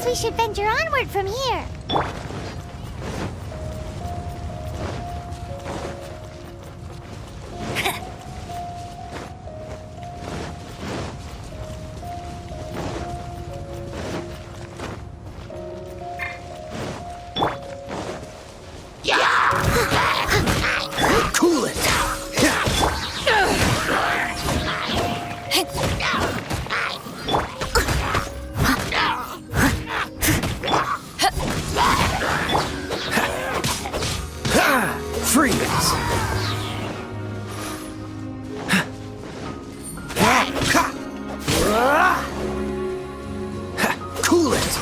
we should venture onward from here. Cool it! Freeze! Cool it!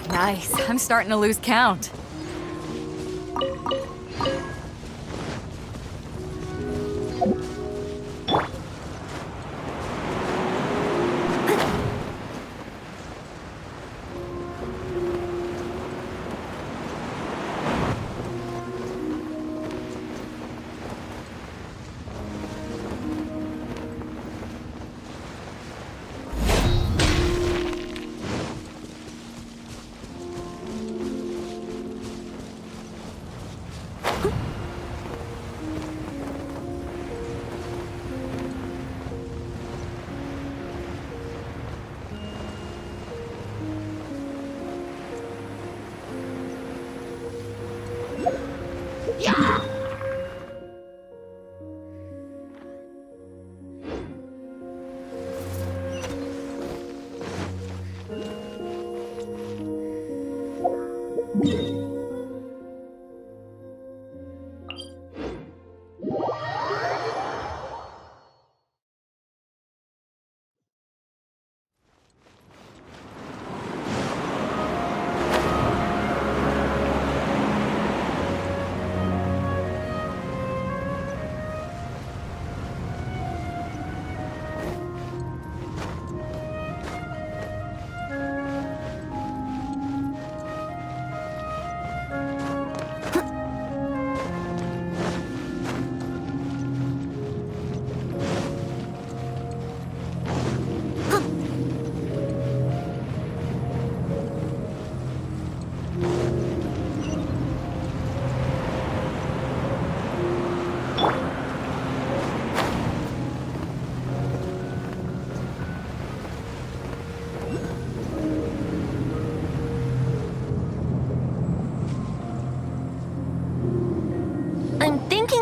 Nice. I'm starting to lose count.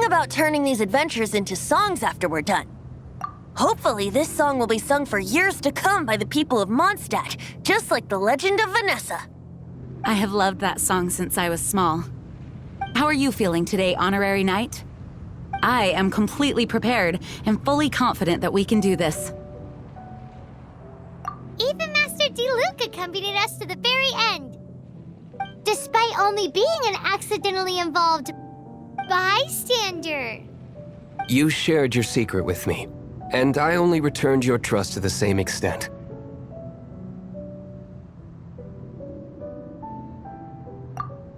About turning these adventures into songs after we're done. Hopefully, this song will be sung for years to come by the people of Mondstadt, just like the legend of Vanessa. I have loved that song since I was small. How are you feeling today, Honorary Knight? I am completely prepared and fully confident that we can do this. Even Master Diluc accompanied us to the very end. Despite only being an accidentally involved bystander. You shared your secret with me, and I only returned your trust to the same extent.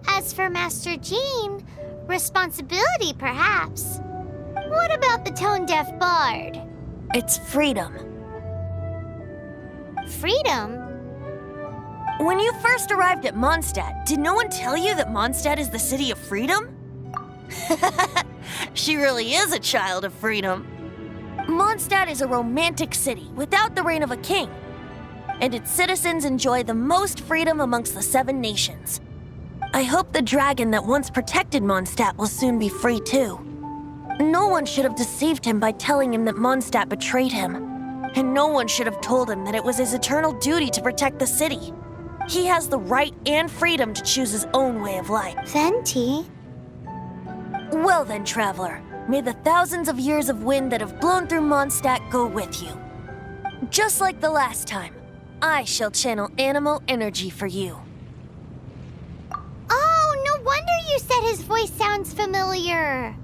As for Master Jean, responsibility perhaps. What about the tone-deaf bard? It's freedom. Freedom? When you first arrived at Mondstadt, did no one tell you that Mondstadt is the city of freedom? She really is a child of freedom. Mondstadt is a romantic city without the reign of a king, and its citizens enjoy the most freedom amongst the 7 nations. I hope the dragon that once protected Mondstadt will soon be free too. No one should have deceived him by telling him that Mondstadt betrayed him, and no one should have told him that it was his eternal duty to protect the city. He has the right and freedom to choose his own way of life. Venti? Well then, traveler, may the thousands of years of wind that have blown through Mondstadt go with you. Just like the last time, I shall channel animal energy for you. Oh, no wonder you said his voice sounds familiar.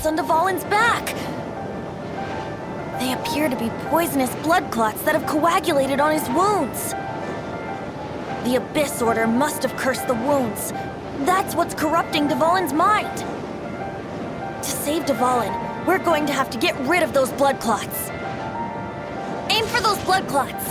marks on Dvalin's back. They appear to be poisonous blood clots that have coagulated on his wounds. The Abyss Order must have cursed the wounds. That's what's corrupting Dvalin's mind. To save Dvalin, we're going to have to get rid of those blood clots. Aim for those blood clots.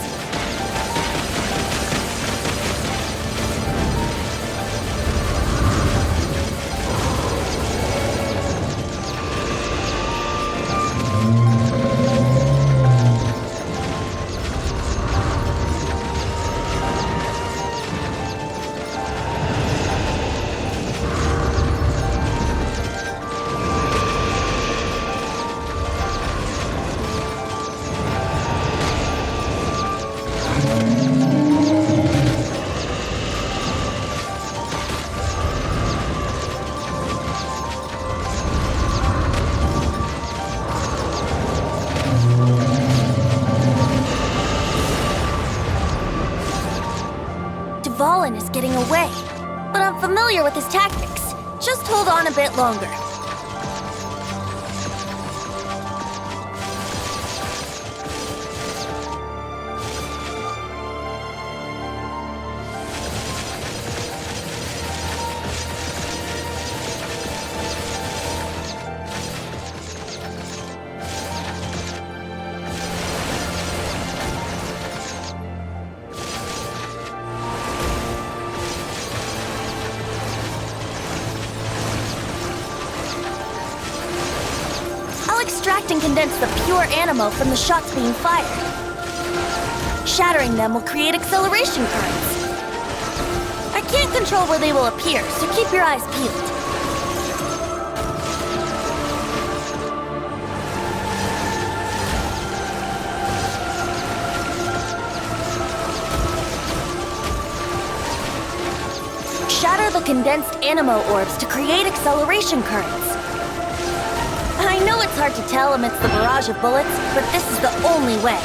Dvalin is getting away, but I'm familiar with his tactics. Just hold on a bit longer. Extract and condense the pure animo from the shots being fired. Shattering them will create acceleration currents. I can't control where they will appear, so keep your eyes peeled. Shatter the condensed animo orbs to create acceleration currents. I know it's hard to tell amidst the barrage of bullets, but this is the only way.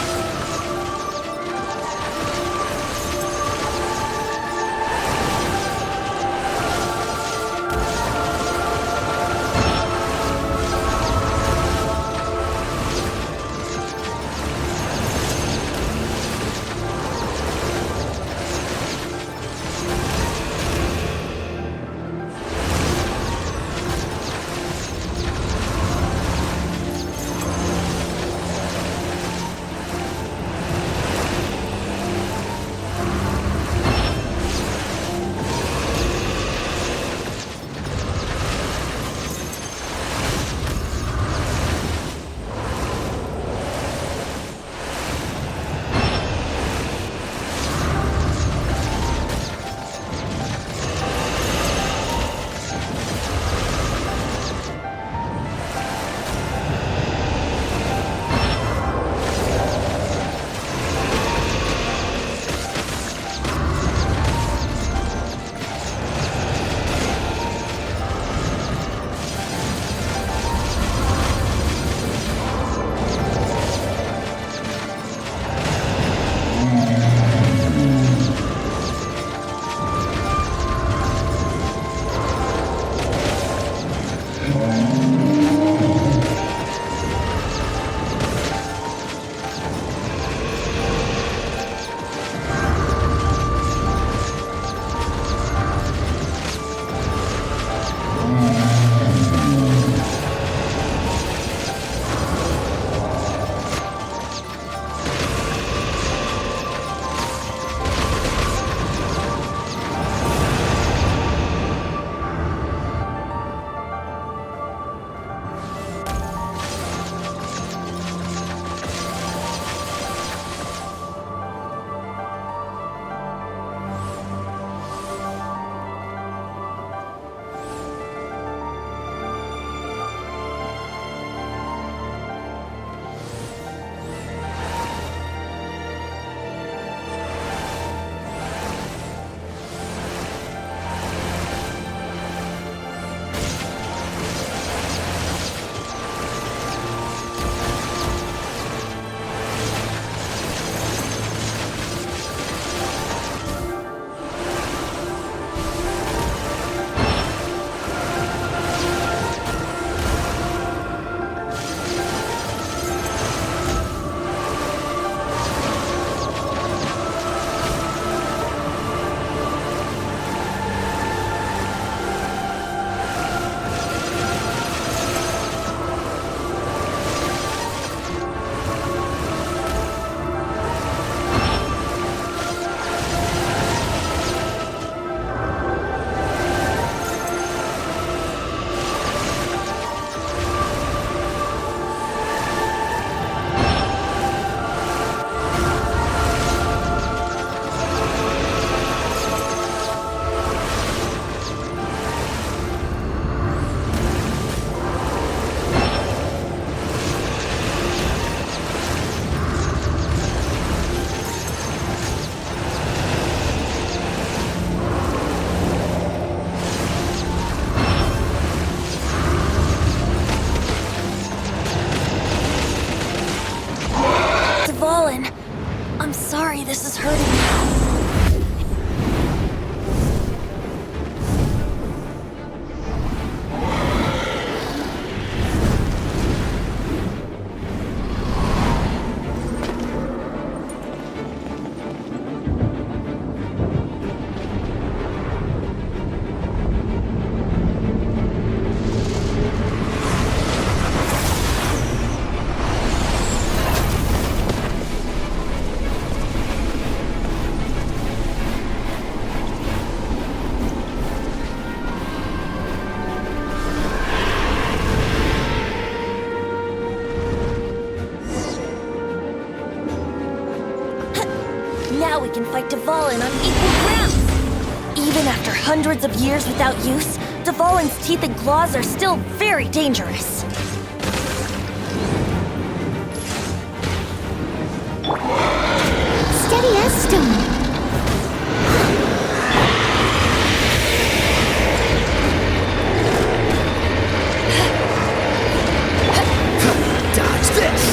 Dvalin on equal ground. Even after hundreds of years without use, Dvalin's teeth and claws are still very dangerous. Steady as stone. Dodge this!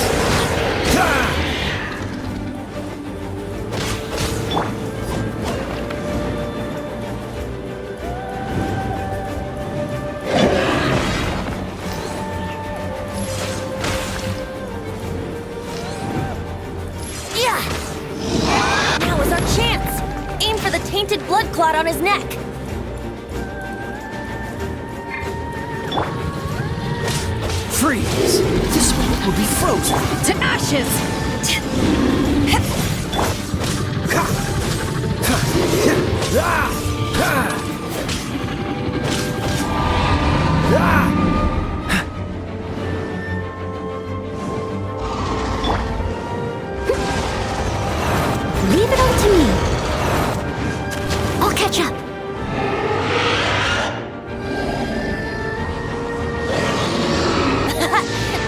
Yeah! Now is our chance! Aim for the tainted blood clot on his neck! Freeze! This one will be frozen! To ashes! Leave it all to me. I'll catch up.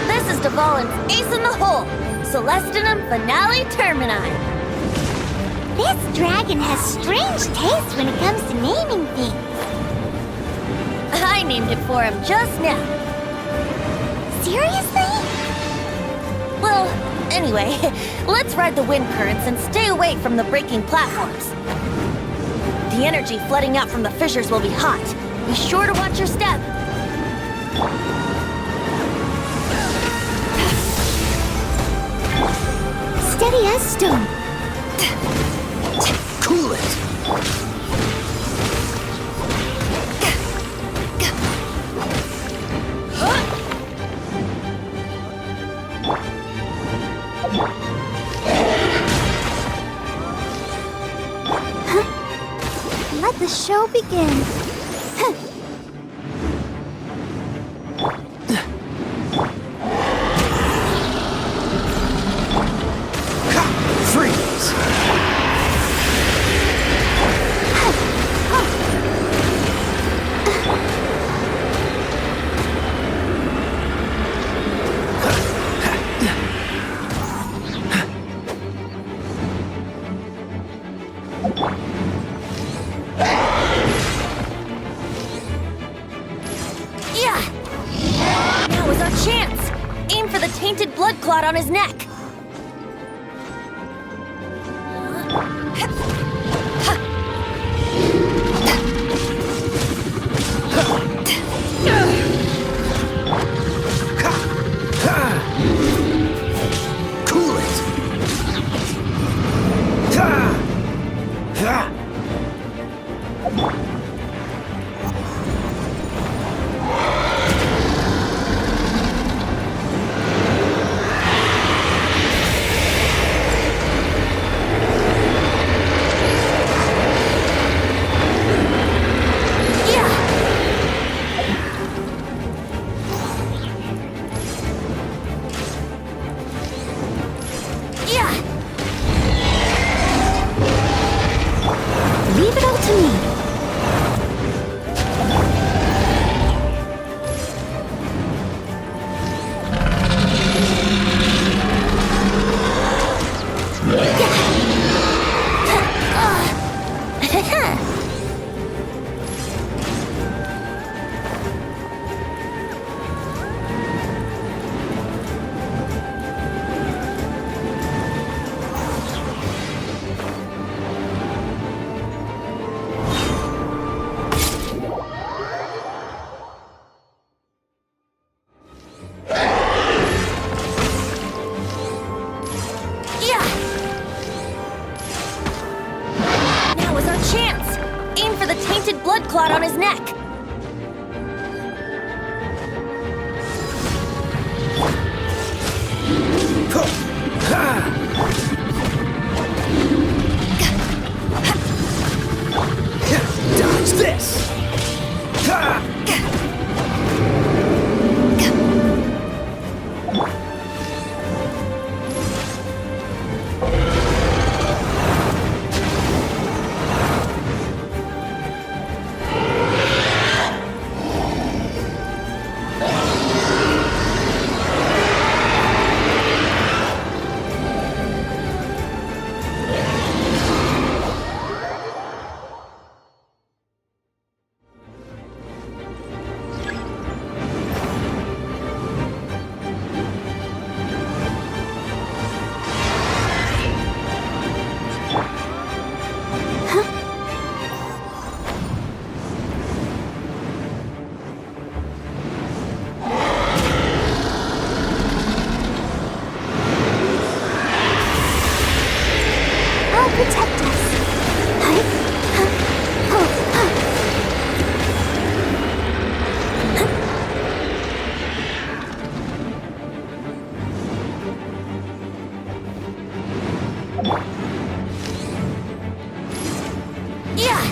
This is Dvalin's ace in the hole! Celestinum Finale Termini! This dragon has strange taste when it comes to naming things. I named it for him just now. Seriously? Well, anyway, let's ride the wind currents and stay away from the breaking platforms. The energy flooding out from the fissures will be hot. Be sure to watch your step. Steady as stone. Cool it! Let the show begin. Freeze! Yeah! Now is our chance! Aim for the tainted blood clot on his neck! Cool it! Yeah! Leave it all to me. Yeah! Now is our chance! Aim for the tainted blood clot on his neck! Dodge this! Yeah!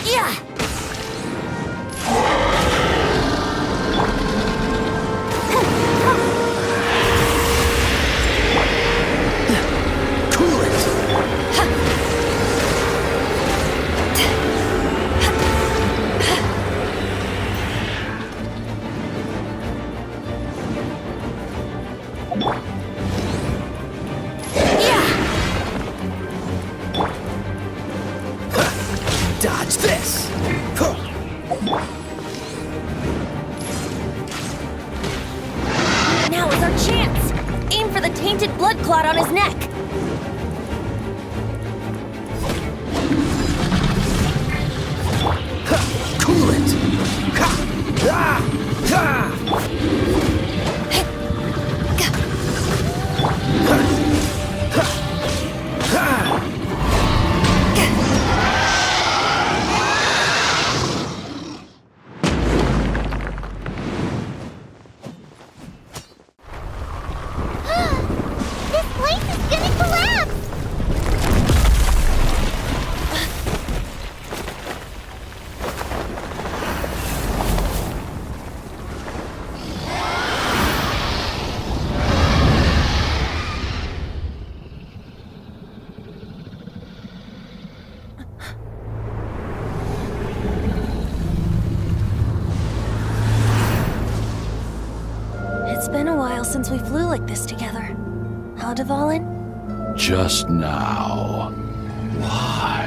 Yeah! Cool it! Dodge this! Now is our chance! Aim for the tainted blood clot on his neck! Cool it! Ha! Ah! Ha! This place is gonna collapse! It's been a while since we flew like this together. How, Dvalin? Just now. Why?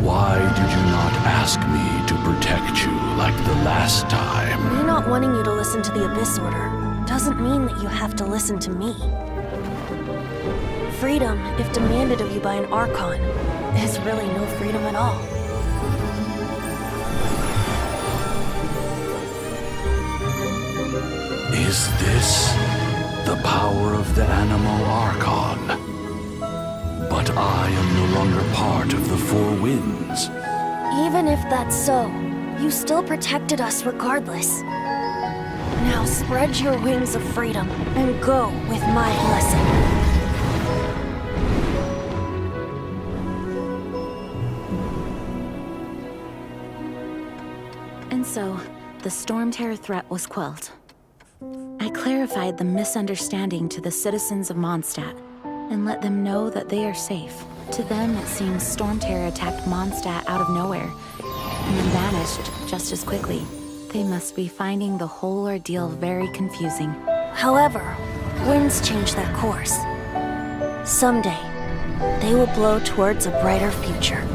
Why did you not ask me to protect you like the last time? Me not wanting you to listen to the Abyss Order doesn't mean that you have to listen to me. Freedom, if demanded of you by an Archon, is really no freedom at all. Is this the power of the Animo Archon? But I am no longer part of the Four Winds. Even if that's so, you still protected us regardless. Now spread your wings of freedom and go with my blessing. And so, the Storm Terror threat was quelled. I clarified the misunderstanding to the citizens of Mondstadt and let them know that they are safe. To them, it seems Storm Terror attacked Mondstadt out of nowhere and then vanished just as quickly. They must be finding the whole ordeal very confusing. However, winds change their course. Someday, they will blow towards a brighter future.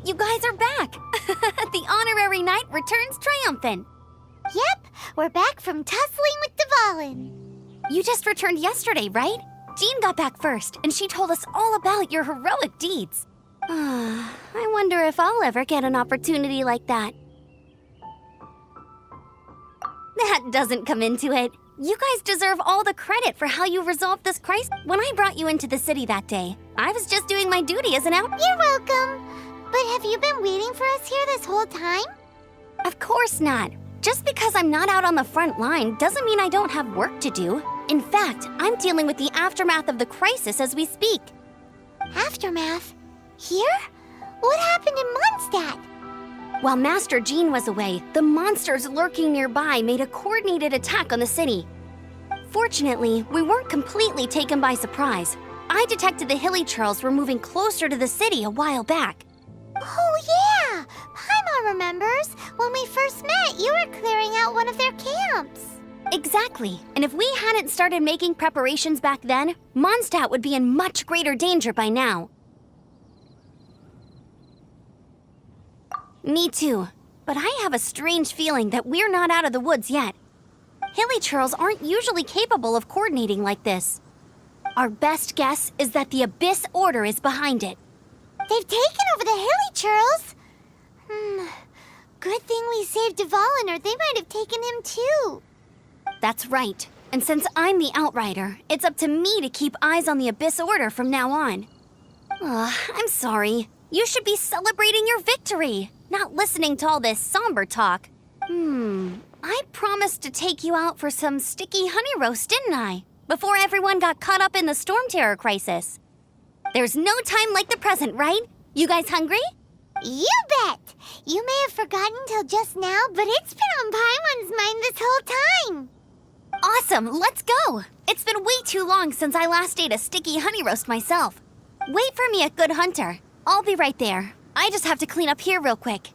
You guys are back! The honorary knight returns triumphant. Yep, we're back from tussling with Dvalin. You just returned yesterday, right? Jean got back first, and she told us all about your heroic deeds. I wonder if I'll ever get an opportunity like that. That doesn't come into it. You guys deserve all the credit for how you resolved this crisis. When I brought you into the city that day, I was just doing my duty as an out- You're welcome. But have you been waiting for us here this whole time? Of course not. Just because I'm not out on the front line doesn't mean I don't have work to do. In fact, I'm dealing with the aftermath of the crisis as we speak. Aftermath? Here? What happened in Mondstadt? While Master Jean was away, the monsters lurking nearby made a coordinated attack on the city. Fortunately, we weren't completely taken by surprise. I detected the Hilly Churls were moving closer to the city a while back. Oh yeah! Paimon remembers. When we first met, you were clearing out one of their camps. Exactly. And if we hadn't started making preparations back then, Mondstadt would be in much greater danger by now. Me too. But I have a strange feeling that we're not out of the woods yet. Hilly-churls aren't usually capable of coordinating like this. Our best guess is that the Abyss Order is behind it. They've taken over the Hilly-churls? Good thing we saved Dvalin, or they might have taken him too. That's right. And since I'm the Outrider, it's up to me to keep eyes on the Abyss Order from now on. I'm sorry. You should be celebrating your victory, not listening to all this somber talk. I promised to take you out for some sticky honey roast, didn't I? Before everyone got caught up in the Storm Terror crisis. There's no time like the present, right? You guys hungry? You bet! You may have forgotten till just now, but it's been on Paimon's mind this whole time. Awesome, let's go! It's been way too long since I last ate a sticky honey roast myself. Wait for me at Good Hunter. I'll be right there. I just have to clean up here real quick.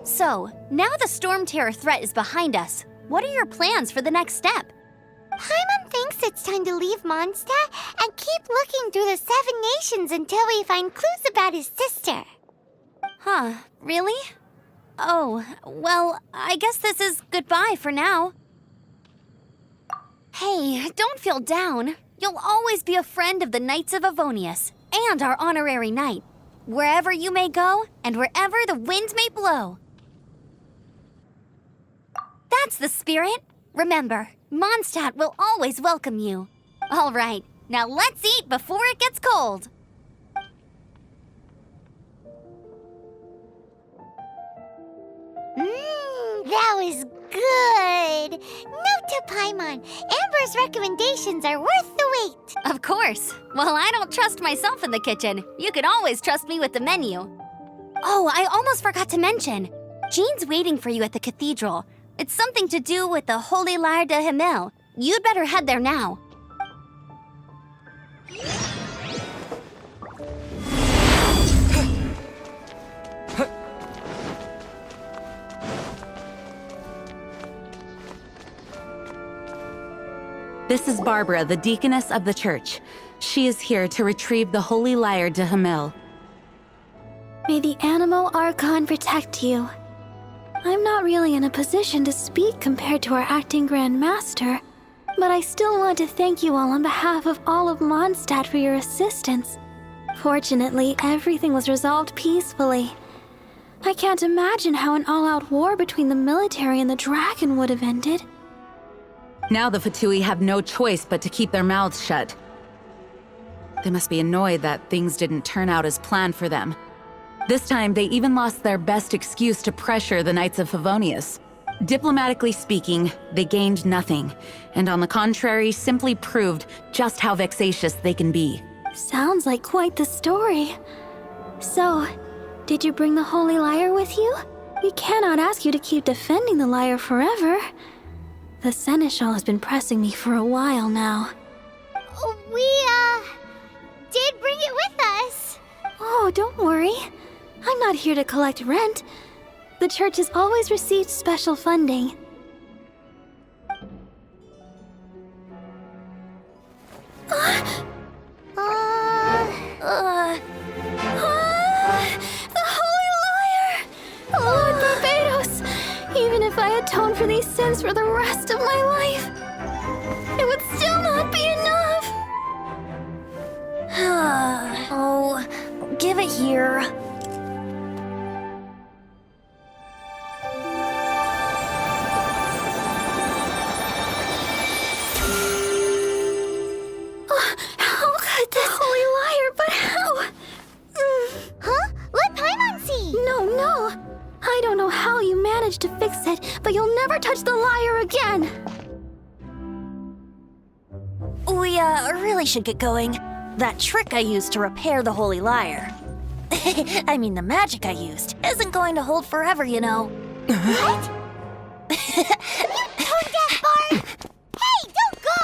So, now the Storm Terror threat is behind us. What are your plans for the next step? Paimon thinks it's time to leave Mondstadt and keep looking through the 7 nations until we find clues about his sister. Huh, really? Oh, well, I guess this is goodbye for now. Hey, don't feel down. You'll always be a friend of the Knights of Avonius and our honorary knight, wherever you may go and wherever the wind may blow. That's the spirit. Remember, Mondstadt will always welcome you. All right, now let's eat before it gets cold. That was good. Note to Paimon, Amber's recommendations are worth the wait. Of course. Well, I don't trust myself in the kitchen. You can always trust me with the menu. Oh, I almost forgot to mention. Jean's waiting for you at the cathedral. It's something to do with the Holy Lyre de Himmel. You'd better head there now. This is Barbara, the deaconess of the church. She is here to retrieve the Holy Lyre de Himmel. May the Animo Archon protect you. I'm not really in a position to speak compared to our acting Grand Master, but I still want to thank you all on behalf of all of Mondstadt for your assistance. Fortunately, everything was resolved peacefully. I can't imagine how an all-out war between the military and the dragon would have ended. Now the Fatui have no choice but to keep their mouths shut. They must be annoyed that things didn't turn out as planned for them. This time, they even lost their best excuse to pressure the Knights of Favonius. Diplomatically speaking, they gained nothing, and on the contrary, simply proved just how vexatious they can be. Sounds like quite the story. So, did you bring the Holy Lyre with you? We cannot ask you to keep defending the lyre forever. The Seneschal has been pressing me for a while now. We, did bring it with us. Oh, don't worry. I'm not here to collect rent. The church has always received special funding. The Holy Lyre! Lord Barbados! Even if I atone for these sins for the rest of my life, it would still not be enough! Oh, give it here. How could the Holy Lyre, but how? Huh? Let Paimon see. No. I don't know how you managed to fix it, but you'll never touch the lyre again! We, really should get going. That trick I used to repair the Holy Lyre. I mean, the magic I used isn't going to hold forever, you know. What? You tone-deaf bard! Hey, don't go!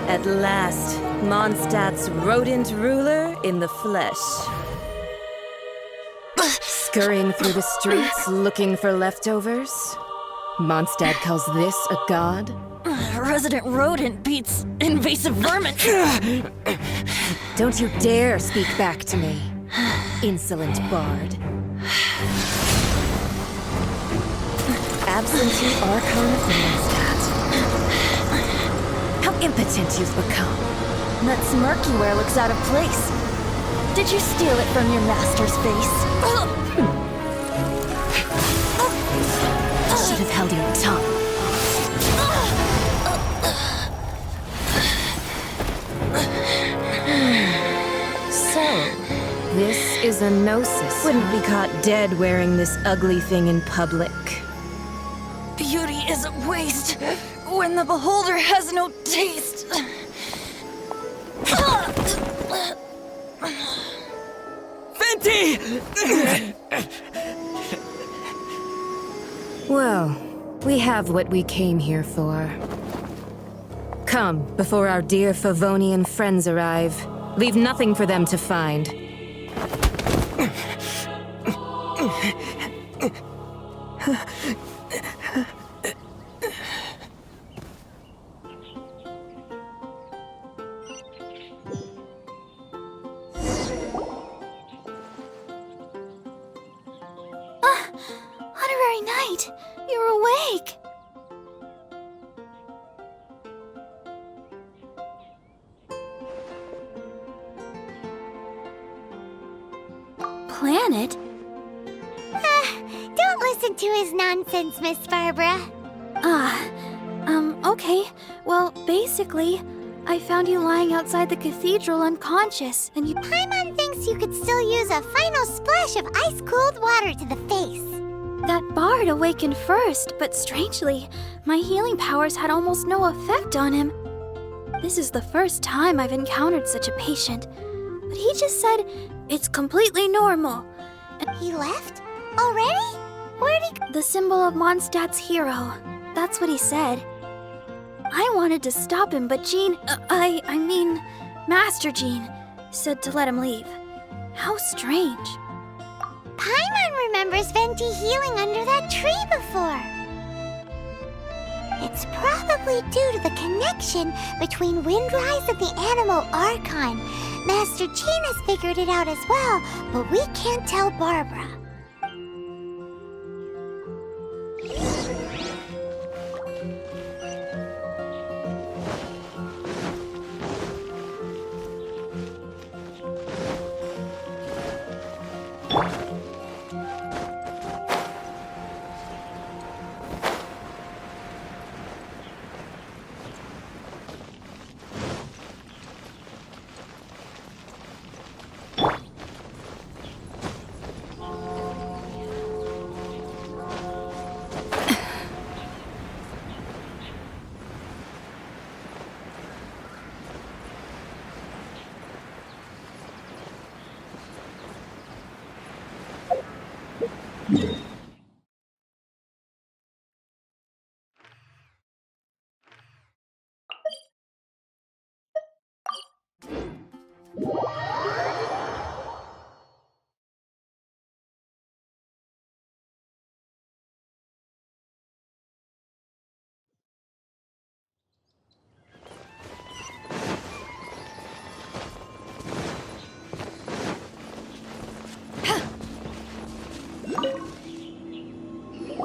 At last, Mondstadt's rodent ruler in the flesh. Scurrying through the streets looking for leftovers? Mondstadt calls this a god? Resident rodent beats invasive vermin. Don't you dare speak back to me, insolent bard. Absentee Archon of Mondstadt. How impotent you've become. That smirk you wear looks out of place. Did you steal it from your master's face? Should have held your tongue. So, this is a gnosis. Wouldn't be caught dead wearing this ugly thing in public. Beauty is a waste when the beholder has no taste. Venti! Well, we have what we came here for. Come, before our dear Favonian friends arrive. Leave nothing for them to find. Honorary Knight, you're awake. Planet? Don't listen to his nonsense, Miss Barbara. Okay. Well, basically, I found you lying outside the cathedral unconscious, and you... Paimon thinks you could still use a final splash of ice-cold water to the face. That bard awakened first, but strangely, my healing powers had almost no effect on him. This is the first time I've encountered such a patient, but he just said it's completely normal. He left? Already? Where'd he go? The symbol of Mondstadt's hero. That's what he said. I wanted to stop him, but Jean, I mean, Master Jean, said to let him leave. How strange. Paimon remembers Venti healing under that tree before. It's probably due to the connection between Windrise and the Animal Archon. Master Jean has figured it out as well, but we can't tell Barbara.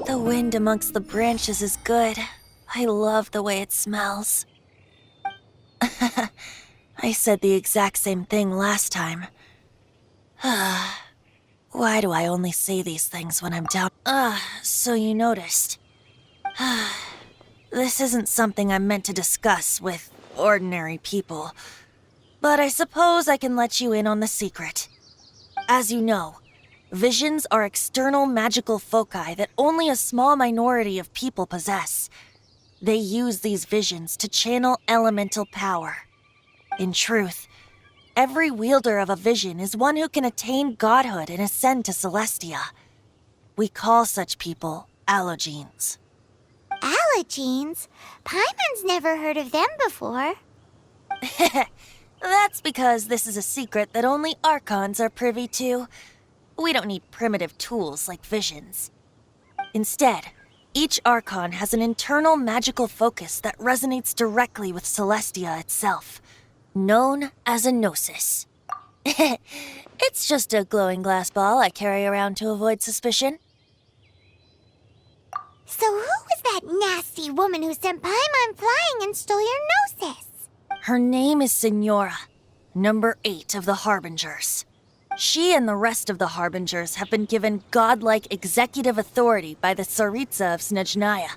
The wind amongst the branches is good. I love the way it smells. I said the exact same thing last time. Why do I only say these things when I'm down? So you noticed. This isn't something I'm meant to discuss with ordinary people. But I suppose I can let you in on the secret. As you know, visions are external magical foci that only a small minority of people possess. They use these visions to channel elemental power. In truth, every wielder of a vision is one who can attain godhood and ascend to Celestia. We call such people allogenes. Allogenes? Paimon's never heard of them before. That's because this is a secret that only Archons are privy to. We don't need primitive tools like visions. Instead, each Archon has an internal magical focus that resonates directly with Celestia itself, known as a gnosis. It's just a glowing glass ball I carry around to avoid suspicion. So who was that nasty woman who sent Paimon flying and stole your gnosis? Her name is Signora, number 8 of the Harbingers. She and the rest of the Harbingers have been given godlike executive authority by the Tsaritsa of Snezhnaya,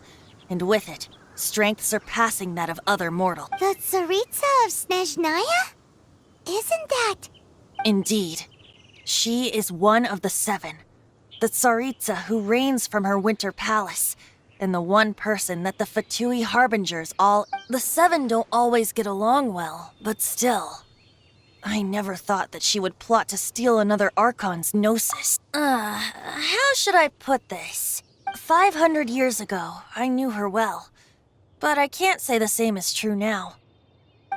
and with it, strength surpassing that of other mortals. The Tsaritsa of Snezhnaya? Isn't that... Indeed. She is one of the 7, the Tsaritsa who reigns from her winter palace, and the one person that the Fatui Harbingers all... The 7 don't always get along well, but still... I never thought that she would plot to steal another Archon's gnosis. How should I put this? 500 years ago, I knew her well, but I can't say the same is true now.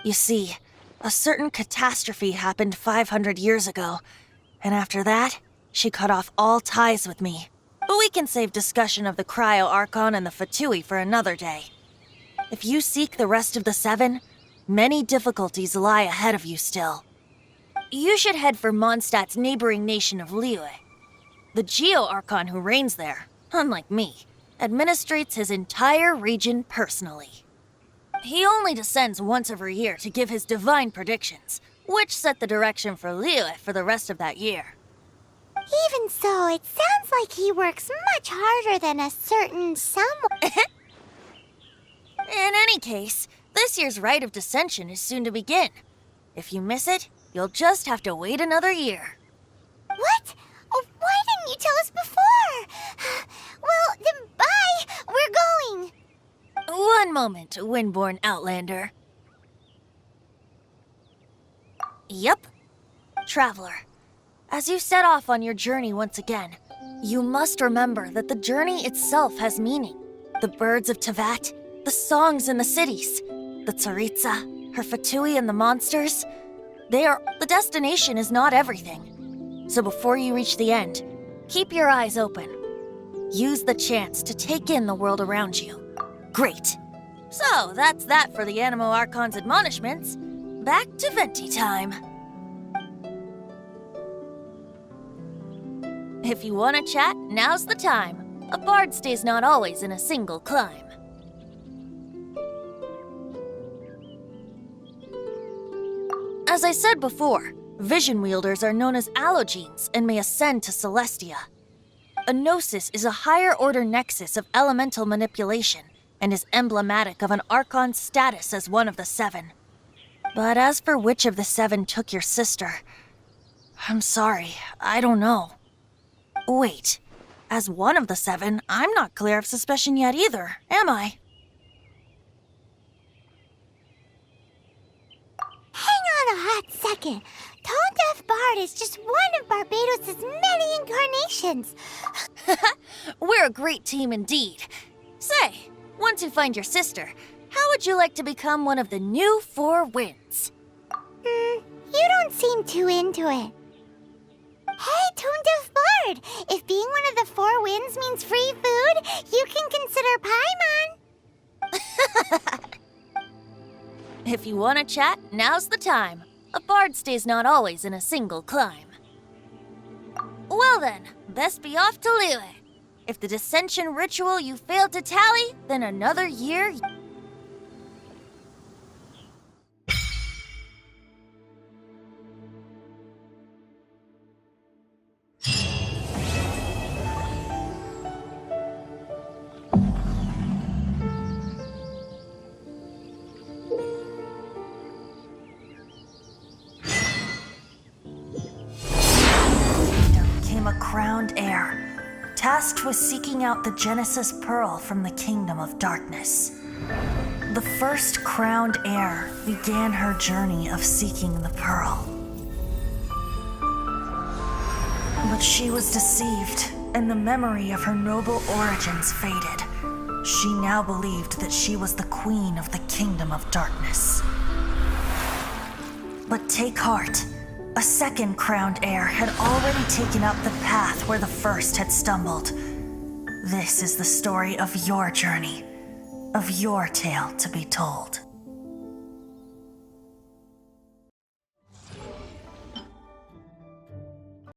You see, a certain catastrophe happened 500 years ago, and after that, she cut off all ties with me. But we can save discussion of the Cryo Archon and the Fatui for another day. If you seek the rest of the 7, many difficulties lie ahead of you still. You should head for Mondstadt's neighboring nation of Liyue. The Geo-Archon who reigns there, unlike me, administrates his entire region personally. He only descends once every year to give his divine predictions, which set the direction for Liyue for the rest of that year. Even so, it sounds like he works much harder than a certain someone. In any case, this year's Rite of Dissension is soon to begin. If you miss it, you'll just have to wait another year. What? Oh, why didn't you tell us before? Well, then bye! We're going! One moment, Windborn Outlander. Yep. Traveler, as you set off on your journey once again, you must remember that the journey itself has meaning. The birds of Tevat, the songs in the cities, the Tsaritsa, her Fatui and the monsters. The destination is not everything. So before you reach the end, keep your eyes open. Use the chance to take in the world around you. Great. So that's that for the Animo Archon's admonishments. Back to Venti time. If you want to chat, now's the time. A bard stays not always in a single clime. As I said before, vision wielders are known as allogenes and may ascend to Celestia. A gnosis is a higher-order nexus of elemental manipulation and is emblematic of an Archon's status as one of the 7. But as for which of the 7 took your sister, I'm sorry, I don't know. Wait, as one of the 7, I'm not clear of suspicion yet either, am I? Hang on a hot second. Tone Deaf Bard is just one of Barbados' many incarnations. We're a great team indeed. Say, once you find your sister, how would you like to become one of the new 4 winds? You don't seem too into it. Hey, Tone Deaf Bard! If being one of the 4 winds means free food, you can consider Paimon. If you want to chat, now's the time. A bard stays not always in a single clime. Well then, best be off to Liyue. If the dissension ritual you failed to tally, then another year... crowned heir, tasked with seeking out the Genesis Pearl from the Kingdom of Darkness. The first crowned heir began her journey of seeking the pearl. But she was deceived, and the memory of her noble origins faded. She now believed that she was the queen of the Kingdom of Darkness. But take heart. A second crowned heir had already taken up the path where the first had stumbled. This is the story of your journey, of your tale to be told.